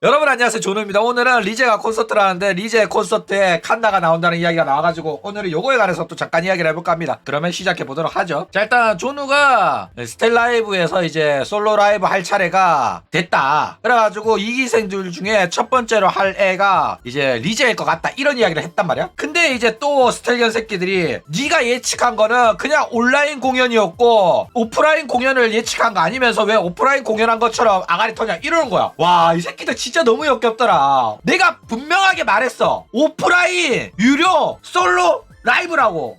여러분 안녕하세요, 조누입니다. 오늘은 리제가 콘서트를 하는데 리제 콘서트에 칸나가 나온다는 이야기가 나와가지고 오늘은 요거에 관해서 또 잠깐 이야기를 해볼까 합니다. 그러면 시작해보도록 하죠. 자, 일단 조누가 스텔라이브에서 이제 솔로 라이브 할 차례가 됐다. 그래가지고 2기생들 중에 첫 번째로 할 애가 이제 리제일 것 같다, 이런 이야기를 했단 말이야. 근데 이제 또 스텔견 새끼들이 네가 예측한 거는 그냥 온라인 공연이었고 오프라인 공연을 예측한 거 아니면서 왜 오프라인 공연한 것처럼 아가리 터냐, 이러는 거야. 와, 이 새끼들 진짜 너무 역겹더라. 내가 분명하게 말했어. 오프라인 유료 솔로 라이브라고.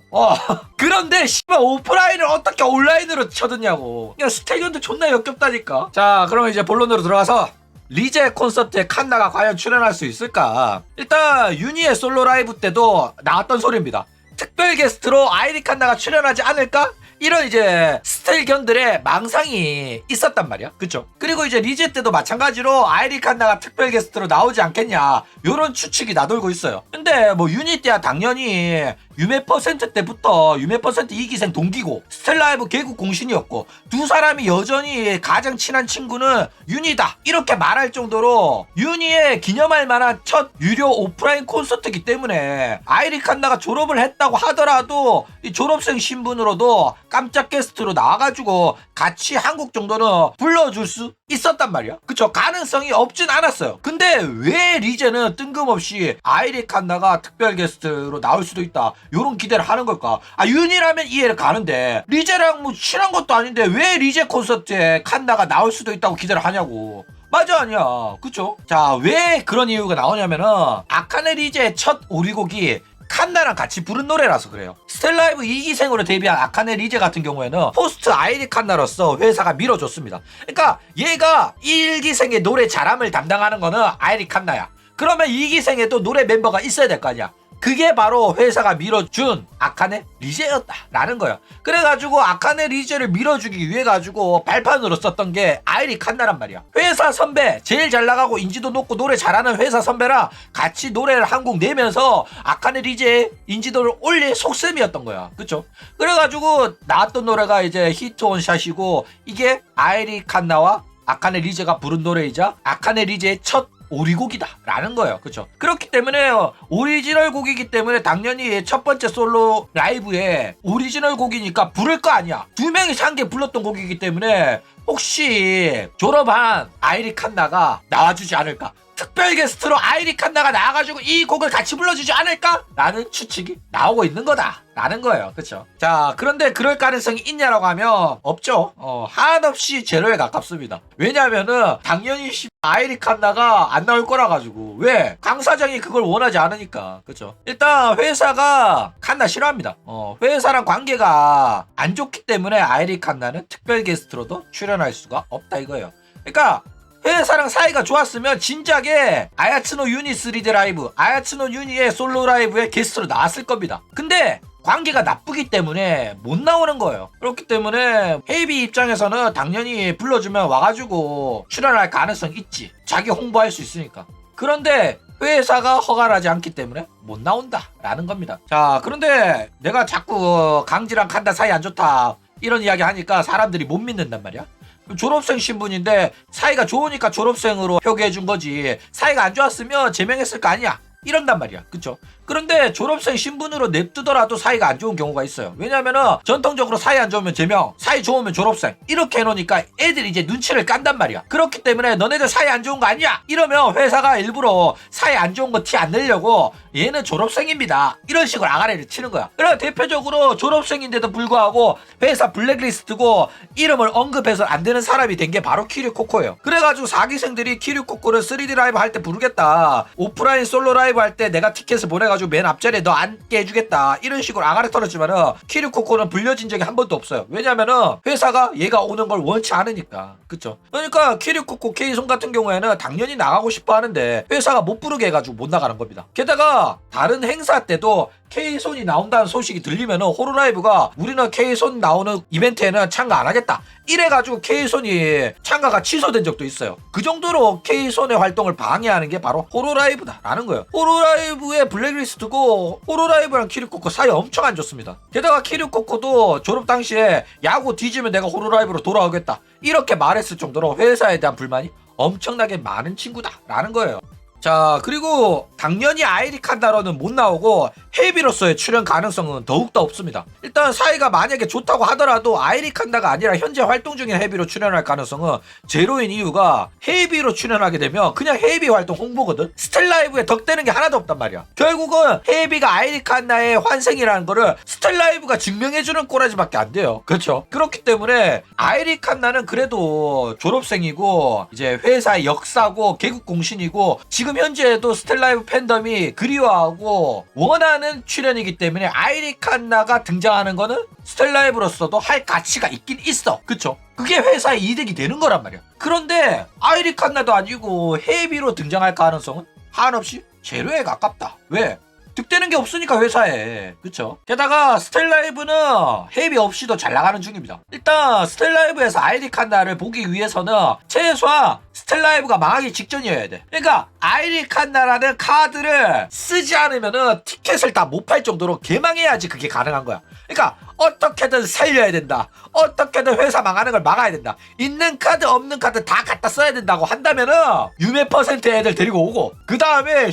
그런데 씨발 오프라인을 어떻게 온라인으로 쳐듣냐고. 그냥 스테이션도 존나 역겹다니까. 자, 그러면 이제 본론으로 들어가서 리제 콘서트에 칸나가 과연 출연할 수 있을까. 일단 유니의 솔로 라이브 때도 나왔던 소리입니다. 특별 게스트로 아이리 칸나가 출연하지 않을까? 이런 이제 스텔견들의 망상이 있었단 말이야. 그쵸? 그리고 이제 리제 때도 마찬가지로 아이리 칸나가 특별 게스트로 나오지 않겠냐, 요런 추측이 나돌고 있어요. 근데 뭐 유니 때야 당연히 유메 퍼센트 때부터 유메 퍼센트 2기생 동기고 스텔라이브 개국 공신이었고 두 사람이 여전히 가장 친한 친구는 유니다, 이렇게 말할 정도로 유니의 기념할 만한 첫 유료 오프라인 콘서트이기 때문에 아이리 칸나가 졸업을 했다고 하더라도 이 졸업생 신분으로도 깜짝 게스트로 나와가지고 같이 한국 정도는 불러줄 수 있었단 말이야. 그쵸? 가능성이 없진 않았어요. 근데 왜 리제는 뜬금없이 아이리 칸나가 특별 게스트로 나올 수도 있다, 요런 기대를 하는 걸까? 윤이라면 이해를 가는데 리제랑 뭐 친한 것도 아닌데 왜 리제 콘서트에 칸나가 나올 수도 있다고 기대를 하냐고. 맞아, 아니야. 그쵸? 자, 왜 그런 이유가 나오냐면은 아카네 리제의 첫 오리곡이 칸나랑 같이 부른 노래라서 그래요. 스텔라이브 2기생으로 데뷔한 아카네 리제 같은 경우에는 포스트 아이리 칸나로서 회사가 밀어줬습니다. 그러니까 얘가 1기생의 노래 잘함을 담당하는 거는 아이리 칸나야. 그러면 2기생에도 노래 멤버가 있어야 될 거 아니야. 그게 바로 회사가 밀어준 아카네 리제였다라는 거예요. 그래가지고 아카네 리제를 밀어주기 위해 가지고 발판으로 썼던 게 아이리 칸나란 말이야. 회사 선배, 제일 잘 나가고 인지도 높고 노래 잘하는 회사 선배랑 같이 노래를 한 곡 내면서 아카네 리제의 인지도를 올릴 속셈이었던 거야. 그쵸? 그래가지고 나왔던 노래가 이제 히트 원샷이고, 이게 아이리 칸나와 아카네 리제가 부른 노래이자 아카네 리제의 첫 오리곡이다 라는 거예요. 그쵸? 그렇기 때문에 오리지널 곡이기 때문에 당연히 첫 번째 솔로 라이브에 오리지널 곡이니까 부를 거 아니야. 두 명이서 함께 불렀던 곡이기 때문에 혹시 졸업한 아이리 칸나가 나와주지 않을까, 특별 게스트로 아이리 칸나가 나와가지고 이 곡을 같이 불러주지 않을까? 라는 추측이 나오고 있는 거다 라는 거예요. 그쵸? 자, 그런데 그럴 가능성이 있냐라고 하면 없죠. 한없이 제로에 가깝습니다. 왜냐면은 당연히 아이리 칸나가 안 나올 거라 가지고. 왜? 강 사장이 그걸 원하지 않으니까. 그쵸? 일단 회사가 칸나 싫어합니다. 회사랑 관계가 안 좋기 때문에 아이리 칸나는 특별 게스트로도 출연할 수가 없다 이거예요. 그러니까 회사랑 사이가 좋았으면 진작에 아야츠노 유니 3D 라이브, 아야츠노 유니의 솔로 라이브에 게스트로 나왔을 겁니다. 근데 관계가 나쁘기 때문에 못 나오는 거예요. 그렇기 때문에 헤이비 입장에서는 당연히 불러주면 와가지고 출연할 가능성이 있지. 자기 홍보할 수 있으니까. 그런데 회사가 허가를 하지 않기 때문에 못 나온다 라는 겁니다. 자, 그런데 내가 자꾸 강지랑 칸나 사이 안 좋다 이런 이야기 하니까 사람들이 못 믿는단 말이야. 졸업생 신분인데 사이가 좋으니까 졸업생으로 표기해준 거지, 사이가 안 좋았으면 제명했을 거 아니야, 이런단 말이야. 그쵸? 그런데 졸업생 신분으로 냅두더라도 사이가 안 좋은 경우가 있어요. 왜냐면은 전통적으로 사이 안 좋으면 제명, 사이 좋으면 졸업생, 이렇게 해놓으니까 애들이 이제 눈치를 깐단 말이야. 그렇기 때문에 너네들 사이 안 좋은 거 아니야? 이러면 회사가 일부러 사이 안 좋은 거 티 안 내려고 얘는 졸업생입니다, 이런 식으로 아가리를 치는 거야. 그래, 대표적으로 졸업생인데도 불구하고 회사 블랙리스트고 이름을 언급해서 안 되는 사람이 된 게 바로 키류코코예요. 그래가지고 4기생들이 키류코코를 3D 라이브 할 때 부르겠다, 오프라인 솔로 라이브 할 때 내가 티켓을 보내가지고 맨 앞자리에 너 앉게 해주겠다, 이런 식으로 아가리 털었지만은 키류코코는 불려진 적이 한 번도 없어요. 왜냐면은 회사가 얘가 오는 걸 원치 않으니까. 그쵸? 그러니까 키류코코 케이손 같은 경우에는 당연히 나가고 싶어 하는데 회사가 못 부르게 해가지고 못 나가는 겁니다. 게다가 다른 행사 때도 K손이 나온다는 소식이 들리면은 호로라이브가 우리는 K손 나오는 이벤트에는 참가 안 하겠다, 이래가지고 K손이 참가가 취소된 적도 있어요. 그 정도로 K손의 활동을 방해하는 게 바로 호로라이브다 라는 거예요. 호로라이브의 블랙리스트고 호로라이브랑 키류코코 사이 엄청 안 좋습니다. 게다가 키류코코도 졸업 당시에 야구 뒤지면 내가 호로라이브로 돌아오겠다 이렇게 말했을 정도로 회사에 대한 불만이 엄청나게 많은 친구다라는 거예요. 자, 그리고 당연히 아이리 칸나로는 못 나오고 헤비로서의 출연 가능성은 더욱더 없습니다. 일단 사이가 만약에 좋다고 하더라도 아이리 칸나가 아니라 현재 활동 중인 헤비로 출연할 가능성은 제로인 이유가 헤비로 출연하게 되면 그냥 헤비 활동 홍보거든. 스텔라이브에 덕되는 게 하나도 없단 말이야. 결국은 헤비가 아이리 칸나의 환생이라는 거를 스텔라이브가 증명해주는 꼬라지밖에 안 돼요. 그렇죠? 그렇기 때문에 아이리 칸나는 그래도 졸업생이고 이제 회사의 역사고 개국 공신이고 지금 현재에도 스텔라이브 팬덤이 그리워하고 원하는 출연이기 때문에 아이리 칸나가 등장하는 거는 스텔라이브로서도 할 가치가 있긴 있어. 그쵸? 그게 회사의 이득이 되는 거란 말이야. 그런데 아이리 칸나도 아니고 헤비로 등장할 가능성은 한없이 제로에 가깝다. 왜? 득되는 게 없으니까 회사에. 그쵸? 게다가 스텔라이브는 헤비 없이도 잘 나가는 중입니다. 일단 스텔라이브에서 아이리 칸나를 보기 위해서는 최소한 스텔라이브가 망하기 직전이어야 돼. 그러니까 아이리 칸나라는 카드를 쓰지 않으면은 티켓을 다 못 팔 정도로 개망해야지 그게 가능한 거야. 그러니까 어떻게든 살려야 된다. 어떻게든 회사 망하는 걸 막아야 된다. 있는 카드 없는 카드 다 갖다 써야 된다고 한다면은 유매 퍼센트 애들 데리고 오고 그 다음에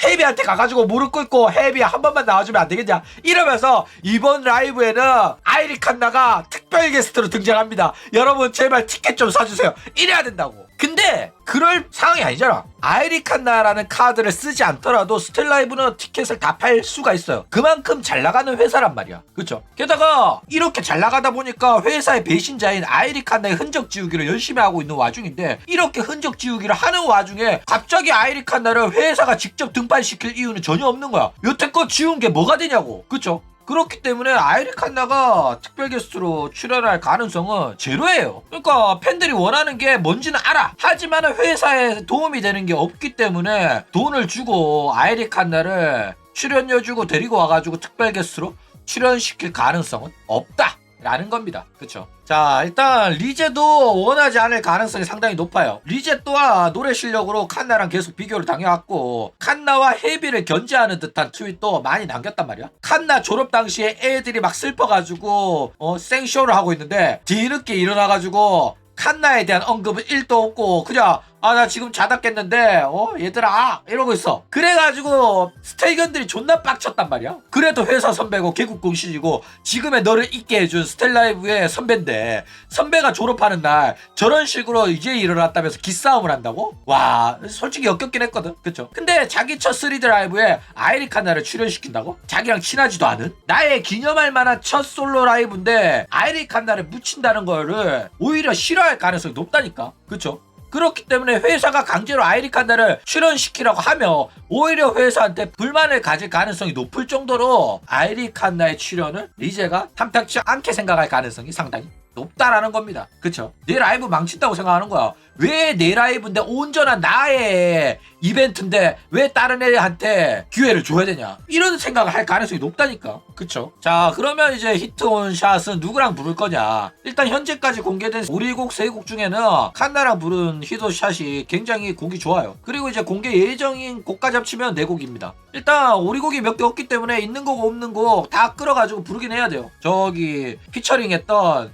헤비한테 가가지고 무릎 꿇고 헤비야 한 번만 나와주면 안 되겠냐 이러면서 이번 라이브에는 아이리 칸나가 특별 게스트로 등장합니다. 여러분 제발 티켓 좀 사주세요. 이래야 된다고. 근데 그럴 상황이 아니잖아. 아이리 칸나라는 카드를 쓰지 않더라도 스텔라이브는 티켓을 다 팔 수가 있어요. 그만큼 잘 나가는 회사란 말이야. 그쵸? 게다가 이렇게 잘 나가다 보니까 회사의 배신자인 아이리 칸나의 흔적 지우기를 열심히 하고 있는 와중인데 이렇게 흔적 지우기를 하는 와중에 갑자기 아이리 칸나를 회사가 직접 등판시킬 이유는 전혀 없는 거야. 여태껏 지운 게 뭐가 되냐고. 그쵸? 그렇기 때문에 아이리 칸나가 특별 게스트로 출연할 가능성은 제로예요. 그러니까 팬들이 원하는 게 뭔지는 알아. 하지만 회사에 도움이 되는 게 없기 때문에 돈을 주고 아이리 칸나를 출연료 주고 데리고 와가지고 특별 게스트로 출연시킬 가능성은 없다 라는 겁니다. 그쵸? 자, 일단 리제도 원하지 않을 가능성이 상당히 높아요. 리제 또한 노래 실력으로 칸나랑 계속 비교를 당해왔고 칸나와 헤비를 견제하는 듯한 트윗도 많이 남겼단 말이야. 칸나 졸업 당시에 애들이 막 슬퍼가지고 생쇼를 하고 있는데 뒤늦게 일어나가지고 칸나에 대한 언급은 1도 없고 그냥 나 지금 자다 깼는데 얘들아 이러고 있어. 그래가지고 스텔견들이 존나 빡쳤단 말이야. 그래도 회사 선배고 개국 공신이고 지금의 너를 있게 해준 스텔라이브의 선배인데 선배가 졸업하는 날 저런 식으로 이제 일어났다면서 기싸움을 한다고? 와 솔직히 역겹긴 했거든. 그쵸? 근데 자기 첫 3D 라이브에 아이리 칸나를 출연시킨다고? 자기랑 친하지도 않은? 나의 기념할 만한 첫 솔로 라이브인데 아이리 칸나를 묻힌다는 거를 오히려 싫어할 가능성이 높다니까. 그쵸? 그렇기 때문에 회사가 강제로 아이리 칸나를 출연시키라고 하면 오히려 회사한테 불만을 가질 가능성이 높을 정도로 아이리 칸나의 출연을 리제가 탐탁치 않게 생각할 가능성이 상당히 높다라는 겁니다. 그쵸? 내 라이브 망친다고 생각하는 거야. 왜 내 라이브인데 온전한 나의 이벤트인데 왜 다른 애한테 기회를 줘야 되냐 이런 생각을 할 가능성이 높다니까. 그쵸? 자, 그러면 이제 히트온샷은 누구랑 부를 거냐. 일단 현재까지 공개된 오리곡 3곡 중에는 칸나랑 부른 히트샷이 굉장히 곡이 좋아요. 그리고 이제 공개 예정인 곡까지 합치면 4곡입니다. 일단 오리곡이 몇 개 없기 때문에 있는 곡 없는 곡 다 끌어가지고 부르긴 해야 돼요. 저기 피처링 했던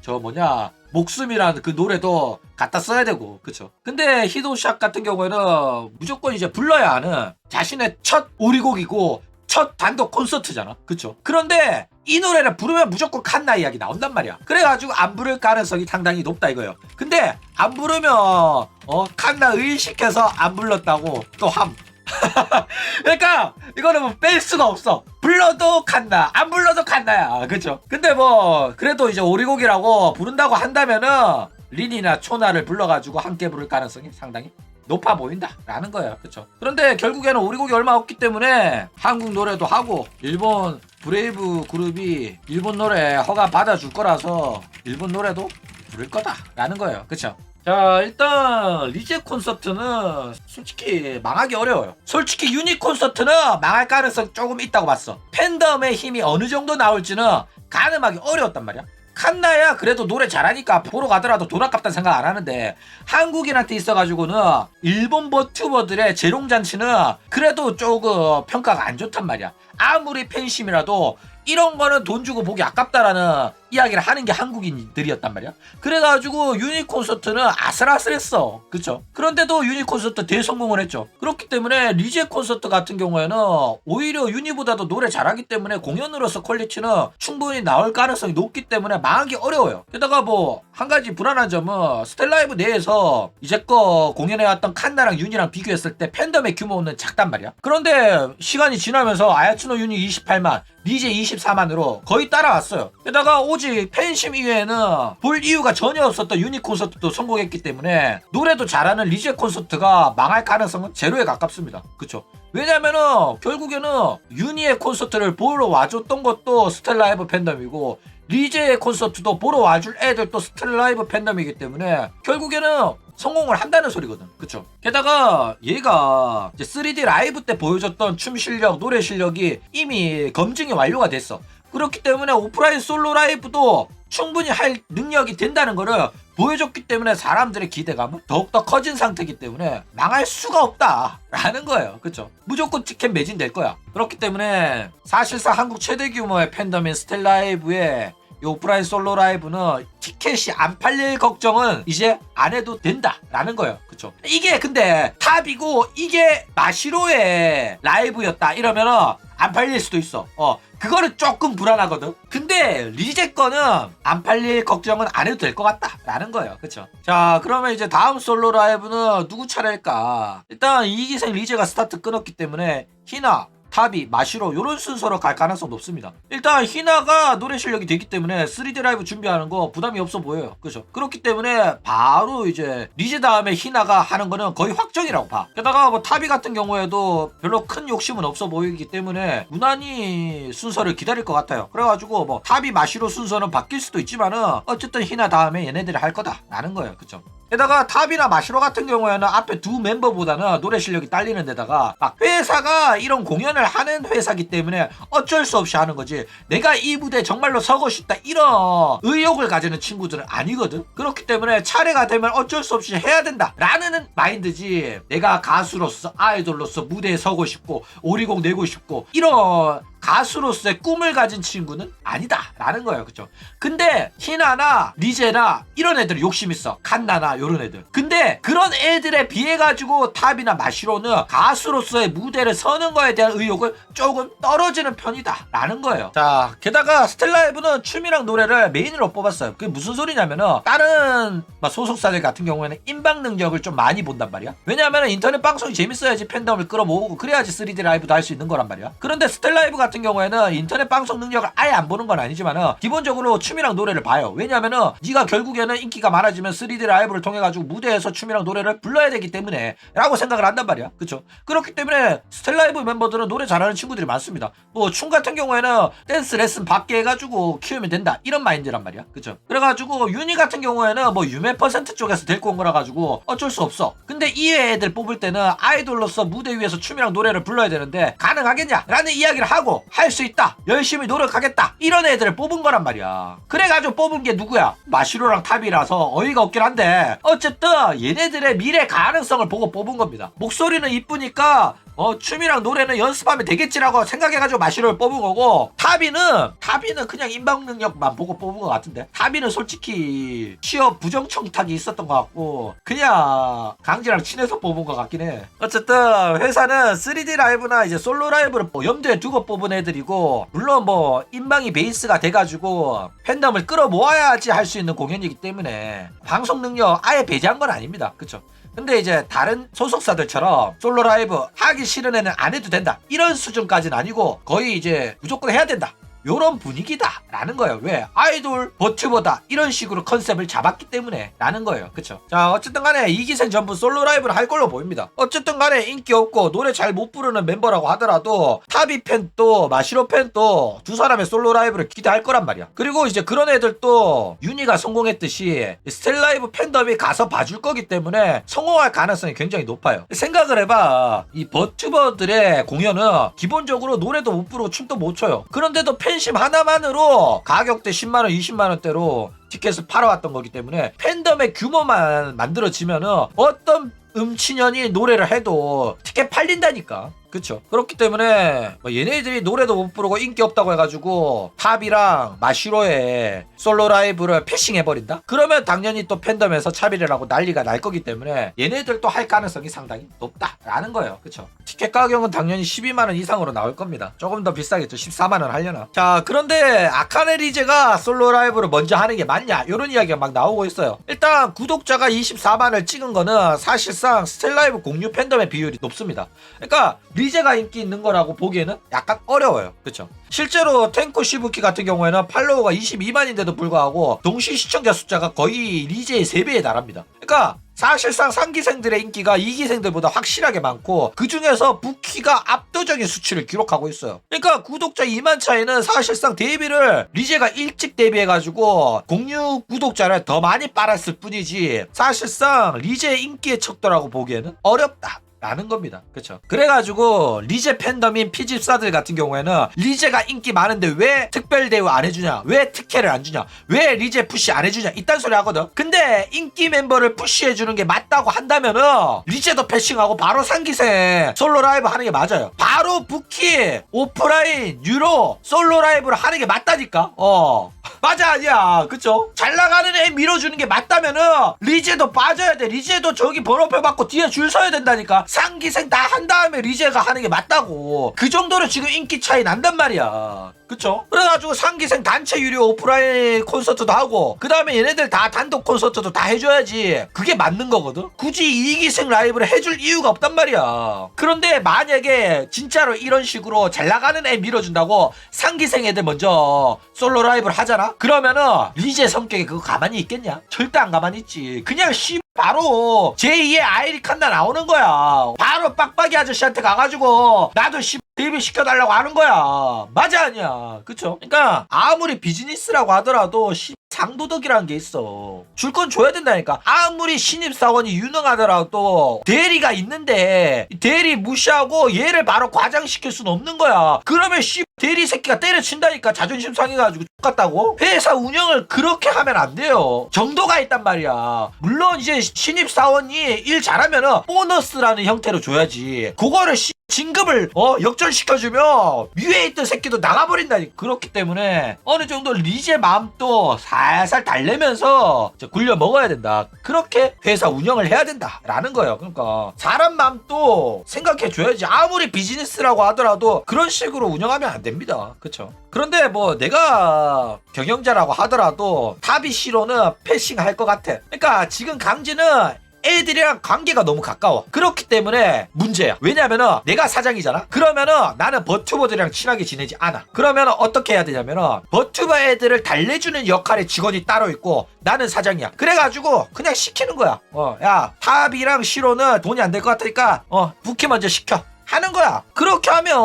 목숨이라는 그 노래도 갖다 써야 되고. 그쵸? 근데 히도샷 같은 경우에는 무조건 이제 불러야 하는 자신의 첫 오리곡이고 첫 단독 콘서트잖아. 그쵸? 그런데 이 노래를 부르면 무조건 칸나 이야기 나온단 말이야. 그래가지고 안 부를 가능성이 상당히 높다 이거예요. 근데 안 부르면 칸나 의식해서 안 불렀다고 또 함. 그러니까 이거는 뭐 뺄 수가 없어. 불러도 칸나 안 불러도 칸나야. 그쵸? 근데 그래도 이제 오리곡이라고 부른다고 한다면은 린이나 초나를 불러가지고 함께 부를 가능성이 상당히 높아 보인다 라는 거예요. 그쵸? 그런데 결국에는 오리곡이 얼마 없기 때문에 한국 노래도 하고 일본 브레이브 그룹이 일본 노래 허가 받아줄 거라서 일본 노래도 부를 거다 라는 거예요. 그쵸? 자, 일단 리제 콘서트는 솔직히 망하기 어려워요. 솔직히 유닛 콘서트는 망할 가능성 조금 있다고 봤어. 팬덤의 힘이 어느 정도 나올지는 가늠하기 어려웠단 말이야. 칸나야 그래도 노래 잘하니까 보러 가더라도 돈 아깝다는 생각 안 하는데 한국인한테 있어가지고는 일본 버튜버들의 재롱잔치는 그래도 조금 평가가 안 좋단 말이야. 아무리 팬심이라도 이런 거는 돈 주고 보기 아깝다라는 이야기를 하는 게 한국인들이었단 말이야. 그래가지고 유닛 콘서트는 아슬아슬했어. 그쵸? 그런데도 유닛 콘서트 대성공을 했죠. 그렇기 때문에 리제 콘서트 같은 경우에는 오히려 유닛보다도 노래 잘하기 때문에 공연으로서 퀄리티는 충분히 나올 가능성이 높기 때문에 망하기 어려워요. 게다가 뭐 한 가지 불안한 점은 스텔라이브 내에서 이제껏 공연해왔던 칸나랑 윤이랑 비교했을 때 팬덤의 규모는 작단 말이야. 그런데 시간이 지나면서 아야츠노 유닛 28만, 리제 24만으로 거의 따라왔어요. 게다가 오직 팬심 이외에는 볼 이유가 전혀 없었던 유닛 콘서트도 성공했기 때문에 노래도 잘하는 리제 콘서트가 망할 가능성은 제로에 가깝습니다. 그쵸? 왜냐면은 결국에는 유니의 콘서트를 보러 와줬던 것도 스텔라이브 팬덤이고 리제의 콘서트도 보러 와줄 애들도 스텔라이브 팬덤이기 때문에 결국에는 성공을 한다는 소리거든. 그쵸? 게다가 얘가 이제 3D 라이브 때 보여줬던 춤 실력, 노래 실력이 이미 검증이 완료가 됐어. 그렇기 때문에 오프라인 솔로 라이브도 충분히 할 능력이 된다는 거를 보여줬기 때문에 사람들의 기대감은 더욱더 커진 상태이기 때문에 망할 수가 없다 라는 거예요. 그쵸? 무조건 티켓 매진될 거야. 그렇기 때문에 사실상 한국 최대 규모의 팬덤인 스텔라이브의 이 오프라인 솔로 라이브는 티켓이 안 팔릴 걱정은 이제 안 해도 된다 라는 거예요. 그쵸? 이게 근데 탑이고 이게 마시로의 라이브였다 이러면은 안 팔릴 수도 있어. 그거는 조금 불안하거든. 근데 리제 거는 안 팔릴 걱정은 안 해도 될 것 같다 라는 거예요. 그쵸? 자, 그러면 이제 다음 솔로 라이브는 누구 차례일까? 일단 이기생 리제가 스타트 끊었기 때문에 히나, 타비, 마시로 요런 순서로 갈 가능성 높습니다. 일단 히나가 노래 실력이 되기 때문에 3D 라이브 준비하는 거 부담이 없어 보여요. 그죠? 그렇기 때문에 바로 이제 리제 다음에 히나가 하는 거는 거의 확정이라고 봐. 게다가 뭐 타비 같은 경우에도 별로 큰 욕심은 없어 보이기 때문에 무난히 순서를 기다릴 것 같아요. 그래가지고 뭐 타비, 마시로 순서는 바뀔 수도 있지만은 어쨌든 히나 다음에 얘네들이 할 거다 라는 거예요. 그쵸? 게다가 탑이나 마시로 같은 경우에는 앞에 두 멤버보다는 노래 실력이 딸리는 데다가 막 회사가 이런 공연을 하는 회사기 때문에 어쩔 수 없이 하는 거지 내가 이 무대에 정말로 서고 싶다 이런 의욕을 가지는 친구들은 아니거든. 그렇기 때문에 차례가 되면 어쩔 수 없이 해야 된다 라는 마인드지 내가 가수로서 아이돌로서 무대에 서고 싶고 오리곡 내고 싶고 이런 가수로서의 꿈을 가진 친구는 아니다 라는 거예요. 그쵸? 근데 히나나 리제나 이런 애들 욕심 있어. 칸나나 요런 애들. 근데 그런 애들에 비해 가지고 탑이나 마시로는 가수로서의 무대를 서는 거에 대한 의욕을 조금 떨어지는 편이다 라는 거예요. 자, 게다가 스텔라이브는 춤이랑 노래를 메인으로 뽑았어요. 그게 무슨 소리냐면은 다른 소속사들 같은 경우에는 인방 능력을 좀 많이 본단 말이야. 왜냐하면 인터넷 방송이 재밌어야지 팬덤을 끌어모으고 그래야지 3D 라이브도 할 수 있는 거란 말이야. 그런데 스텔라이브 같은 경우에는 인터넷 방송 능력을 아예 안 보는 건 아니지만은 기본적으로 춤이랑 노래를 봐요. 왜냐면은 네가 결국에는 인기가 많아지면 3D 라이브를 통해 가지고 무대에서 춤이랑 노래를 불러야 되기 때문에 라고 생각을 한단 말이야. 그쵸? 그렇기 때문에 스텔라이브 멤버들은 노래 잘하는 친구들이 많습니다. 뭐 춤 같은 경우에는 댄스 레슨 받게 해가지고 키우면 된다 이런 마인드란 말이야. 그쵸? 그래가지고 유니 같은 경우에는 뭐 유메 퍼센트 쪽에서 데리고 온 거라 가지고 어쩔 수 없어. 근데 이 애들 뽑을 때는 아이돌로서 무대 위에서 춤이랑 노래를 불러야 되는데 가능하겠냐 라는 이야기를 하고 할 수 있다 열심히 노력하겠다 이런 애들을 뽑은 거란 말이야. 그래가지고 뽑은 게 누구야? 마시로랑 탑이라서 어이가 없긴 한데 어쨌든 얘네들의 미래 가능성을 보고 뽑은 겁니다. 목소리는 이쁘니까 춤이랑 노래는 연습하면 되겠지라고 생각해가지고 마시로를 뽑은 거고 타비는 그냥 인방 능력만 보고 뽑은 것 같은데 타비는 솔직히 취업 부정 청탁이 있었던 것 같고 그냥 강지랑 친해서 뽑은 것 같긴 해. 어쨌든 회사는 3D 라이브나 이제 솔로 라이브를 염두에 두고 뽑은 애들이고 물론 뭐 인방이 베이스가 돼가지고 팬덤을 끌어모아야지 할 수 있는 공연이기 때문에 방송 능력 아예 배제한 건 아닙니다. 그쵸? 근데 이제 다른 소속사들처럼 솔로 라이브 하기 싫은 애는 안 해도 된다 이런 수준까지는 아니고 거의 이제 무조건 해야 된다 요런 분위기다 라는 거예요. 왜? 아이돌 버튜버다 이런 식으로 컨셉을 잡았기 때문에 라는 거예요. 그쵸? 자, 어쨌든 간에 이기생 전부 솔로 라이브를 할 걸로 보입니다. 어쨌든 간에 인기 없고 노래 잘 못 부르는 멤버라고 하더라도 타비 팬도 마시로 팬도 두 사람의 솔로 라이브를 기대할 거란 말이야. 그리고 이제 그런 애들도 유니가 성공했듯이 스텔라이브 팬덤이 가서 봐줄 거기 때문에 성공할 가능성이 굉장히 높아요. 생각을 해봐. 이 버튜버들의 공연은 기본적으로 노래도 못 부르고 춤도 못 춰요. 그런데도 팬심 하나만으로 가격대 10만원 20만원대로 티켓을 팔아왔던 거기 때문에 팬덤의 규모만 만들어지면은 어떤 음치년이 노래를 해도 티켓 팔린다니까. 그쵸. 그렇기 때문에 뭐 얘네들이 노래도 못 부르고 인기 없다고 해가지고 탑이랑 마시로의 솔로 라이브를 패싱해버린다? 그러면 당연히 또 팬덤에서 차비를 하고 난리가 날 거기 때문에 얘네들도 할 가능성이 상당히 높다라는 거예요. 그쵸. 티켓 가격은 당연히 12만원 이상으로 나올 겁니다. 조금 더 비싸겠죠. 14만원 하려나. 자, 그런데 아카네 리제가 솔로 라이브를 먼저 하는 게 맞냐, 이런 이야기가 막 나오고 있어요. 일단 구독자가 24만을 찍은 거는 사실상 스텔라이브 공유 팬덤의 비율이 높습니다. 그러니까 리제가 인기 있는 거라고 보기에는 약간 어려워요. 그쵸. 실제로 탱코 시부키 같은 경우에는 팔로워가 22만인데도 불구하고 동시 시청자 숫자가 거의 리제의 3배에 달합니다. 그러니까 사실상 3기생들의 인기가 2기생들보다 확실하게 많고 그 중에서 부키가 압도적인 수치를 기록하고 있어요. 그러니까 구독자 2만 차이는 사실상 데뷔를 리제가 일찍 데뷔해가지고 공유 구독자를 더 많이 빨았을 뿐이지 사실상 리제의 인기의 척도라고 보기에는 어렵다 라는 겁니다. 그쵸. 그래가지고 리제 팬덤인 피집사들 같은 경우에는 리제가 인기 많은데 왜 특별 대우 안 해주냐, 왜 특혜를 안 주냐, 왜 리제 푸시 안 해주냐 이딴 소리 하거든. 근데 인기 멤버를 푸시해주는 게 맞다고 한다면은 리제도 패싱하고 바로 3기생 솔로 라이브 하는 게 맞아요. 바로 부키 오프라인 유로 솔로 라이브를 하는 게 맞다니까. 맞아 아니야. 그쵸. 잘 나가는 애 밀어주는 게 맞다면은 리제도 빠져야 돼. 리제도 저기 번호표 받고 뒤에 줄 서야 된다니까. 3기생 다 한 다음에 리제가 하는 게 맞다고. 그 정도로 지금 인기 차이 난단 말이야. 그쵸? 그래가지고 3기생 단체 유료 오프라인 콘서트도 하고 그 다음에 얘네들 다 단독 콘서트도 다 해줘야지 그게 맞는 거거든. 굳이 2기생 라이브를 해줄 이유가 없단 말이야. 그런데 만약에 진짜로 이런 식으로 잘 나가는 애 밀어준다고 3기생 애들 먼저 솔로 라이브를 하잖아? 그러면은 리제 성격에 그거 가만히 있겠냐? 절대 안 가만히 있지. 그냥 바로 제2의 아이리 칸나 나오는 거야. 바로 빡빡이 아저씨한테 가가지고 나도 데뷔 시켜달라고 하는 거야. 맞아 아니야. 그쵸? 그러니까 아무리 비즈니스라고 하더라도 상도덕이라는 게 있어. 줄 건 줘야 된다니까. 아무리 신입사원이 유능하더라도 대리가 있는데 대리 무시하고 얘를 바로 과장시킬 수는 없는 거야. 그러면 대리 새끼가 때려친다니까. 자존심 상해가지고 X같다고. 회사 운영을 그렇게 하면 안 돼요. 정도가 있단 말이야. 물론 이제 신입사원이 일 잘하면은 보너스라는 형태로 줘야지. 그거를 진급을 역전시켜주면 위에 있던 새끼도 나가버린다니. 그렇기 때문에 어느 정도 리제 마음도 살살 달래면서 굴려 먹어야 된다. 그렇게 회사 운영을 해야 된다라는 거예요. 그러니까 사람 마음도 생각해줘야지. 아무리 비즈니스라고 하더라도 그런 식으로 운영하면 안 됩니다. 그쵸? 그런데 뭐 내가 경영자라고 하더라도 타비시로는 패싱할 것 같아. 그러니까 지금 강진은 애들이랑 관계가 너무 가까워. 그렇기 때문에 문제야. 왜냐면은 내가 사장이잖아. 그러면은 나는 버튜버들이랑 친하게 지내지 않아. 그러면은 어떻게 해야 되냐면은 버튜버 애들을 달래주는 역할의 직원이 따로 있고 나는 사장이야. 그래가지고 그냥 시키는 거야. 야 탑이랑 시로는 돈이 안 될 것 같으니까 부키 먼저 시켜 하는 거야. 그렇게 하면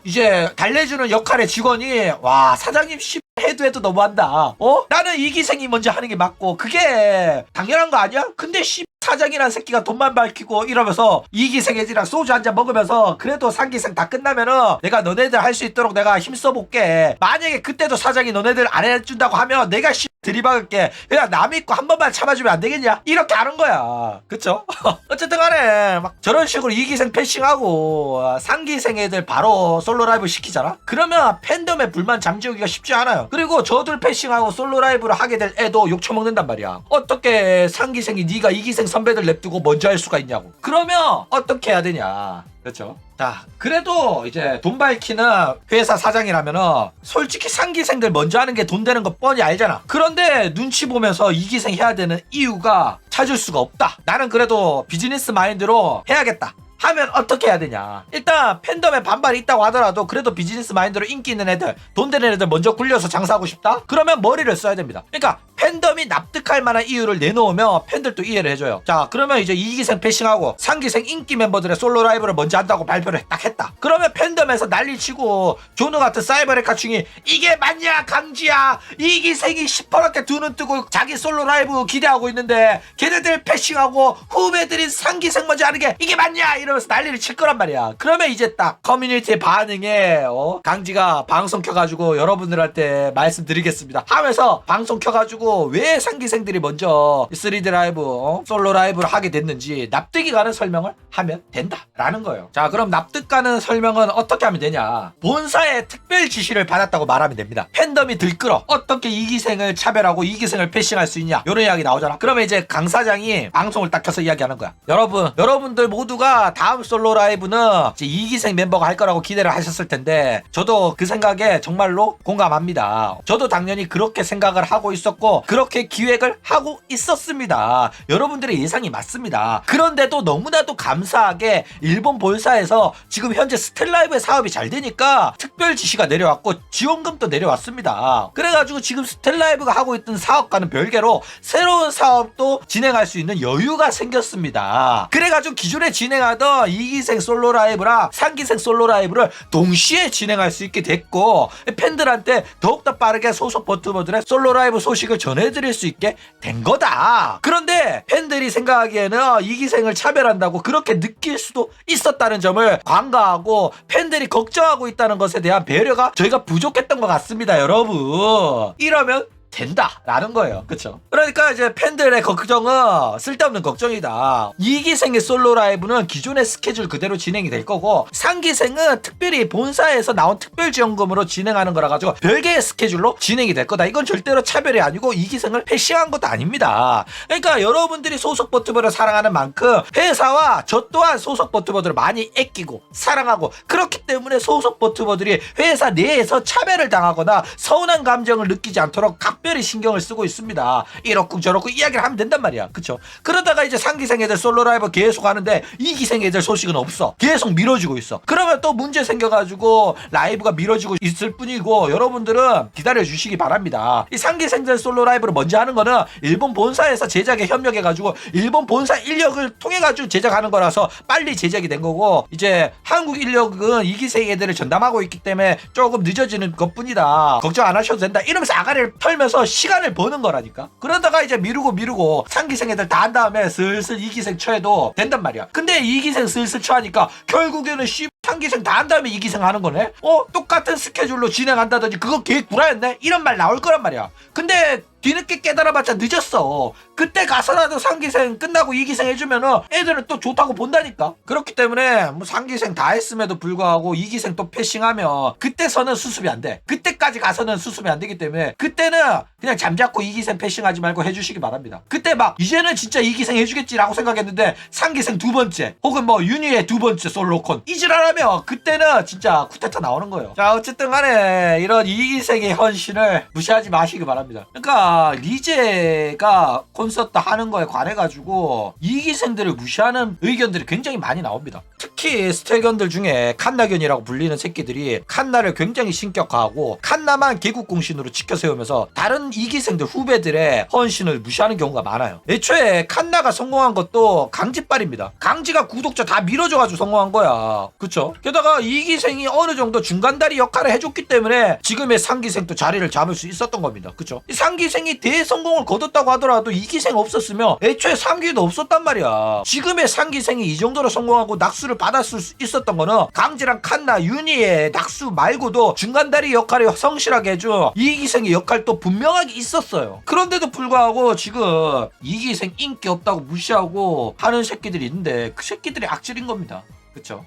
이제 달래주는 역할의 직원이 와 사장님 해도 너무한다. 나는 이기생이 먼저 하는 게 맞고 그게 당연한 거 아니야? 근데 사장이란 새끼가 돈만 밝히고 이러면서 이기생 애들이랑 소주 한잔 먹으면서 그래도 3기생 다 끝나면은 내가 너네들 할 수 있도록 내가 힘써볼게. 만약에 그때도 사장이 너네들 안 해준다고 하면 내가 들이박을게. 그냥 남 믿고 한 번만 참아주면 안 되겠냐? 이렇게 하는 거야. 그쵸? 어쨌든 간에 막 저런 식으로 2기생 패싱하고 3기생 애들 바로 솔로 라이브 시키잖아? 그러면 팬덤의 불만 잠재우기가 쉽지 않아요. 그리고 저들 패싱하고 솔로 라이브를 하게 될 애도 욕처먹는단 말이야. 어떻게 3기생이 네가 2기생 선배들 냅두고 먼저 할 수가 있냐고. 그러면 어떻게 해야 되냐. 그렇죠? 자, 그래도 이제 돈 밝히는 회사 사장이라면은 솔직히 3기생들 먼저 하는 게 돈 되는 거 뻔히 알잖아. 그런데 눈치 보면서 2기생 해야 되는 이유가 찾을 수가 없다. 나는 그래도 비즈니스 마인드로 해야겠다 하면 어떻게 해야 되냐. 일단 팬덤에 반발이 있다고 하더라도 그래도 비즈니스 마인드로 인기 있는 애들, 돈 되는 애들 먼저 굴려서 장사하고 싶다? 그러면 머리를 써야 됩니다. 그러니까 팬덤이 납득할 만한 이유를 내놓으면 팬들도 이해를 해줘요. 자, 그러면 이제 2기생 패싱하고 3기생 인기 멤버들의 솔로 라이브를 먼저 한다고 발표를 딱 했다. 그러면 팬덤에서 난리치고 조누 같은 사이버레카충이 이게 맞냐 강지야, 2기생이 시퍼렇게 두 눈 뜨고 자기 솔로 라이브 기대하고 있는데 걔네들 패싱하고 후배들인 3기생 먼저 하는 게 이게 맞냐 이러 이러면서 난리를 칠 거란 말이야. 그러면 이제 딱 커뮤니티의 반응에 강지가 방송 켜가지고 여러분들한테 말씀드리겠습니다 하면서 방송 켜가지고 왜 상기생들이 먼저 3D 라이브 솔로 라이브를 하게 됐는지 납득이 가는 설명을 하면 된다라는 거예요. 자, 그럼 납득 가는 설명은 어떻게 하면 되냐. 본사의 특별 지시를 받았다고 말하면 됩니다. 팬덤이 들끓어 어떻게 이기생을 차별하고 이기생을 패싱할 수 있냐 이런 이야기 나오잖아. 그러면 이제 강 사장이 방송을 딱 켜서 이야기하는 거야. 여러분들 모두가 다음 솔로 라이브는 이제 이기생 멤버가 할 거라고 기대를 하셨을 텐데 저도 그 생각에 정말로 공감합니다. 저도 당연히 그렇게 생각을 하고 있었고 그렇게 기획을 하고 있었습니다. 여러분들의 예상이 맞습니다. 그런데도 너무나도 감사하게 일본 본사에서 지금 현재 스텔라이브의 사업이 잘 되니까 특별 지시가 내려왔고 지원금도 내려왔습니다. 그래가지고 지금 스텔라이브가 하고 있던 사업과는 별개로 새로운 사업도 진행할 수 있는 여유가 생겼습니다. 그래가지고 기존에 진행하던 2기생 솔로 라이브랑 3기생 솔로 라이브를 동시에 진행할 수 있게 됐고 팬들한테 더욱더 빠르게 소속 버튜버들의 솔로 라이브 소식을 전해드릴 수 있게 된 거다. 그런데 팬들이 생각하기에는 2기생을 차별한다고 그렇게 느낄 수도 있었다는 점을 관가하고 팬들이 걱정하고 있다는 것에 대한 배려가 저희가 부족했던 것 같습니다, 여러분. 이러면 된다라는 거예요. 그쵸? 그러니까 이제 팬들의 걱정은 쓸데없는 걱정이다. 2기생의 솔로 라이브는 기존의 스케줄 그대로 진행이 될 거고 3기생은 특별히 본사에서 나온 특별 지원금으로 진행하는 거라 가지고 별개의 스케줄로 진행이 될 거다. 이건 절대로 차별이 아니고 2기생을 패싱한 것도 아닙니다. 그러니까 여러분들이 소속 버튜버를 사랑하는 만큼 회사와 저 또한 소속 버튜버들을 많이 아끼고 사랑하고 그렇기 때문에 소속 버튜버들이 회사 내에서 차별을 당하거나 서운한 감정을 느끼지 않도록 각별히 신경을 쓰고 있습니다. 이렇고 저렇고 이야기를 하면 된단 말이야. 그쵸? 그러다가 이제 3기생 애들 솔로 라이브 계속 하는데 2기생 애들 소식은 없어. 계속 미뤄지고 있어. 그러면 또 문제 생겨가지고 라이브가 미뤄지고 있을 뿐이고 여러분들은 기다려주시기 바랍니다. 이 3기생들 솔로 라이브를 먼저 하는 거는 일본 본사에서 제작에 협력해가지고 일본 본사 인력을 통해가지고 제작하는 거라서 빨리 제작이 된 거고 이제 한국 인력은 2기생 애들을 전담하고 있기 때문에 조금 늦어지는 것뿐이다. 걱정 안 하셔도 된다. 이러면서 아가리를 털면서 시간을 버는 거라니까. 그러다가 이제 미루고 3기생 애들 다 한 다음에 슬슬 2기생 쳐해도 된단 말이야. 근데 2기생 슬슬 쳐하니까 결국에는 3기생 다 한 다음에 2기생 하는 거네? 똑같은 스케줄로 진행한다든지 그거 계획 구라였네? 이런 말 나올 거란 말이야. 근데 뒤늦게 깨달아봤자 늦었어. 그때 가서라도 3기생 끝나고 2기생 해주면은 애들은 또 좋다고 본다니까. 그렇기 때문에 뭐 3기생 다 했음에도 불구하고 2기생 또 패싱하면 그때서는 수습이 안 돼. 그때까지 가서는 수습이 안 되기 때문에 그때는 그냥 잠자코 2기생 패싱하지 말고 해주시기 바랍니다. 그때 막 이제는 진짜 2기생 해주겠지라고 생각했는데 3기생 두 번째 혹은 뭐 윤희의 두 번째 솔로콘 이질하라면 그때는 진짜 쿠데타 나오는 거예요. 자, 어쨌든 간에 이런 2기생의 헌신을 무시하지 마시기 바랍니다. 그러니까 리제가 콘서트 하는 거에 관해가지고 2기생들을 무시하는 의견들이 굉장히 많이 나옵니다. 특히 스텔견들 중에 칸나견이라고 불리는 새끼들이 칸나를 굉장히 신격화하고 칸나만 개국공신으로 지켜세우면서 다른 2기생들 후배들의 헌신을 무시하는 경우가 많아요. 애초에 칸나가 성공한 것도 강지빨입니다. 강지가 구독자 다 밀어줘가지고 성공한 거야. 그쵸? 게다가 2기생이 어느 정도 중간다리 역할을 해줬기 때문에 지금의 3기생도 자리를 잡을 수 있었던 겁니다. 그쵸? 이 3기생이 대성공을 거뒀다고 하더라도 2기생 없었으면 애초에 3기도 없었단 말이야. 지금의 3기생이 이 정도로 성공하고 낙수를 받았을 수 있었던 거는 강지랑 칸나, 윤희의 낙수 말고도 중간다리 역할을 성실하게 해준 2기생의 역할도 분명하게 있었어요. 그런데도 불구하고 지금 2기생 인기 없다고 무시하고 하는 새끼들이 있는데 그 새끼들이 악질인 겁니다. 그쵸?